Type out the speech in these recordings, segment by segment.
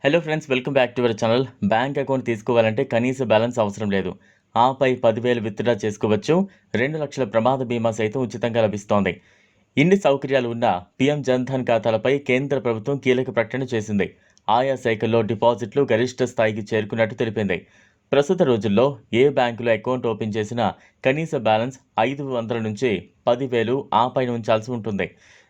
Hello friends, welcome back to our channel. Bank account తీసుకోవాలంటే కనీస balance అవసరం లేదు. ఆపై 10,000 విత్డ్రా చేసుకోవచ్చు. 2 లక్షల ప్రమాద బీమా సైతం ఉచితంగా లభిస్తోంది. ఇన్ని సౌకర్యాలు ఉన్న పీఎం జన్ధన్ ఖాతాలపై కేంద్ర ప్రభుత్వం కీలక ప్రకటన చేసింది. ఆయా శాఖల్లో డిపాజిట్లు గరిష్ట స్థాయికి చేరుకున్నట్టు తెలిపింది. ప్రస్తుత రోజుల్లో ఏ బ్యాంకులో అకౌంట్ ఓపెన్ చేసినా కనీస బ్యాలెన్స్ 500 నుంచి 10,000 ఆపైన ఉంచాల్సి ఉంటుంది.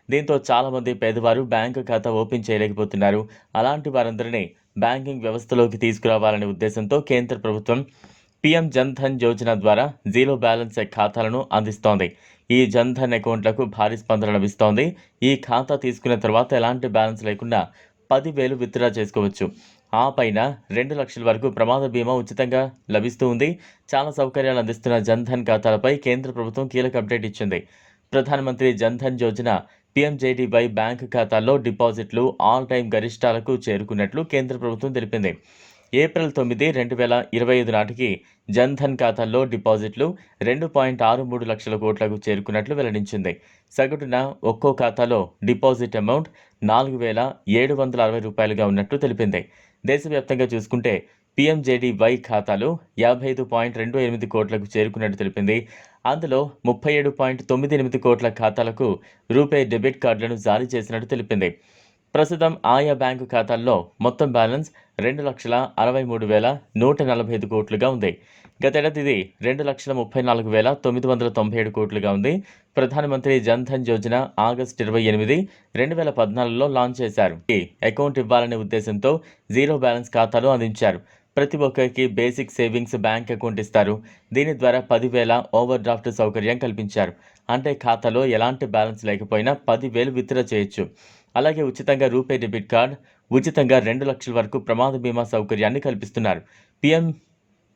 దీంతో చాలామంది పేదవారు బ్యాంకు ఖాతా ఓపెన్ చేయలేకపోతున్నారు. అలాంటి వారందరినీ బ్యాంకింగ్ వ్యవస్థలోకి తీసుకురావాలనే ఉద్దేశంతో కేంద్ర ప్రభుత్వం పీఎం జన్ధన్ యోజన ద్వారా జీరో బ్యాలెన్స్ ఖాతాలను అందిస్తోంది. ఈ జన్ధన్ అకౌంట్లకు భారీ స్పందన లభిస్తోంది. ఈ ఖాతా తీసుకున్న తర్వాత ఎలాంటి బ్యాలెన్స్ లేకుండా 10,000 విత్డ్రా చేసుకోవచ్చు. ఆ పైన 2 లక్షల వరకు ప్రమాద బీమా ఉచితంగా లభిస్తూ ఉంది. చాలా సౌకర్యాలు అందిస్తున్న జన్ధన్ ఖాతాలపై కేంద్ర ప్రభుత్వం కీలక అప్డేట్ ఇచ్చింది. ప్రధానమంత్రి జన్ధన్ యోజన పీఎంజేడీవై బ్యాంకు ఖాతాల్లో డిపాజిట్లు ఆల్ టైమ్ గరిష్టాలకు చేరుకున్నట్లు కేంద్ర ప్రభుత్వం తెలిపింది. ఏప్రిల్ 9, 2025 నాటికి జన్ధన్ ఖాతాల్లో డిపాజిట్లు 2.63 లక్షల కోట్లకు చేరుకున్నట్లు వెల్లడించింది. సగటున ఒక్కో ఖాతాలో డిపాజిట్ అమౌంట్ 4,760 రూపాయలుగా ఉన్నట్లు తెలిపింది. దేశవ్యాప్తంగా చూసుకుంటే పీఎంజేడీవై ఖాతాలు 55.28 కోట్లకు చేరుకున్నట్టు తెలిపింది. అందులో 37.98 కోట్ల ఖాతాలకు రూపే డెబిట్ కార్డులను జారీ చేసినట్టు తెలిపింది. ప్రస్తుతం ఆయా బ్యాంకు ఖాతాల్లో మొత్తం బ్యాలెన్స్ 2,63,145 కోట్లుగా ఉంది. గతేడాది ఇది 2,34,997 కోట్లుగా ఉంది. ప్రధానమంత్రి జన్ధన్ యోజన ఆగస్టు 28, 2014లో లాంచ్ చేశారు. ఈ అకౌంట్ ఇవ్వాలనే ఉద్దేశంతో జీరో బ్యాలెన్స్ ఖాతాలు అందించారు. ప్రతి ఒక్కరికి బేసిక్ సేవింగ్స్ బ్యాంక్ అకౌంట్ ఇస్తారు. దీని ద్వారా 10,000 ఓవర్ డ్రాఫ్ట్ సౌకర్యం కల్పించారు. అంటే ఖాతాలో ఎలాంటి బ్యాలెన్స్ లేకపోయినా 10,000 విత్డ్రా చేయొచ్చు. అలాగే ఉచితంగా రూపే డెబిట్ కార్డ్, ఉచితంగా 2 లక్షల వరకు ప్రమాద బీమా సౌకర్యాన్ని కల్పిస్తున్నారు.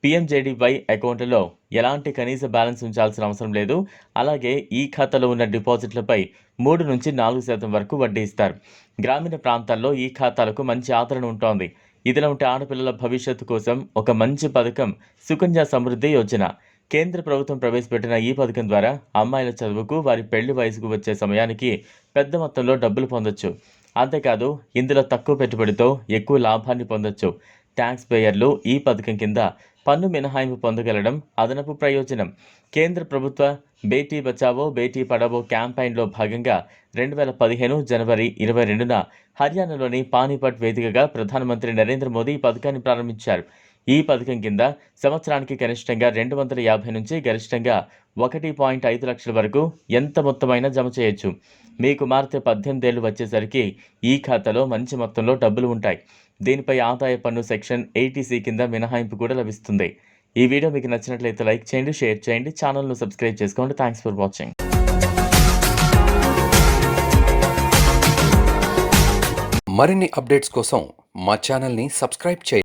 పీఎంజేడీవై అకౌంట్లో ఎలాంటి కనీస బ్యాలెన్స్ ఉంచాల్సిన అవసరం లేదు. అలాగే ఈ ఖాతాలో ఉన్న డిపాజిట్లపై 3 నుంచి 4% వరకు వడ్డీ ఇస్తారు. గ్రామీణ ప్రాంతాల్లో ఈ ఖాతాలకు మంచి ఆదరణ ఉంటోంది. ఇదిలా ఉంటే ఆడపిల్లల భవిష్యత్తు కోసం ఒక మంచి పథకం సుకన్య సమృద్ధి యోజన. కేంద్ర ప్రభుత్వం ప్రవేశపెట్టిన ఈ పథకం ద్వారా అమ్మాయిల చదువుకు, వారి పెళ్లి వయసుకు వచ్చే సమయానికి పెద్ద మొత్తంలో డబ్బులు పొందొచ్చు. అంతేకాదు ఇందులో తక్కువ పెట్టుబడితో ఎక్కువ లాభాన్ని పొందొచ్చు. ట్యాక్స్ పేయర్లు ఈ పథకం కింద పన్ను మినహాయింపు పొందగలడం అదనపు ప్రయోజనం. కేంద్ర ప్రభుత్వ బేటీ బచావో బేటీ పడావో క్యాంపెయిన్లో భాగంగా 2015 జనవరి 22న హర్యానాలోని పానీపట్ వేదికగా ప్రధానమంత్రి నరేంద్ర మోదీ ఈ పథకాన్ని ప్రారంభించారు. ఈ పథకం కింద సంవత్సరానికి కనిష్టంగా 250 నుంచి గరిష్టంగా 1.5 లక్షల వరకు ఎంత మొత్తమైనా జమ చేయొచ్చు. మీ కుమార్తె 18 ఏళ్లు వచ్చేసరికి ఈ ఖాతాలో మంచి మొత్తంలో డబ్బులు ఉంటాయి. దీనిపై ఆదాయ పన్ను సెక్షన్ 80C కింద మినహాయింపు కూడా లభిస్తుంది. ఈ వీడియో మీకు నచ్చినట్లయితే లైక్ చేయండి, షేర్ చేయండి, ఛానల్ను సబ్స్క్రైబ్ చేసుకోండి. Thanks for watching. మరిన్ని అప్డేట్స్ కోసం మా ఛానల్ని సబ్స్క్రైబ్ చేయండి.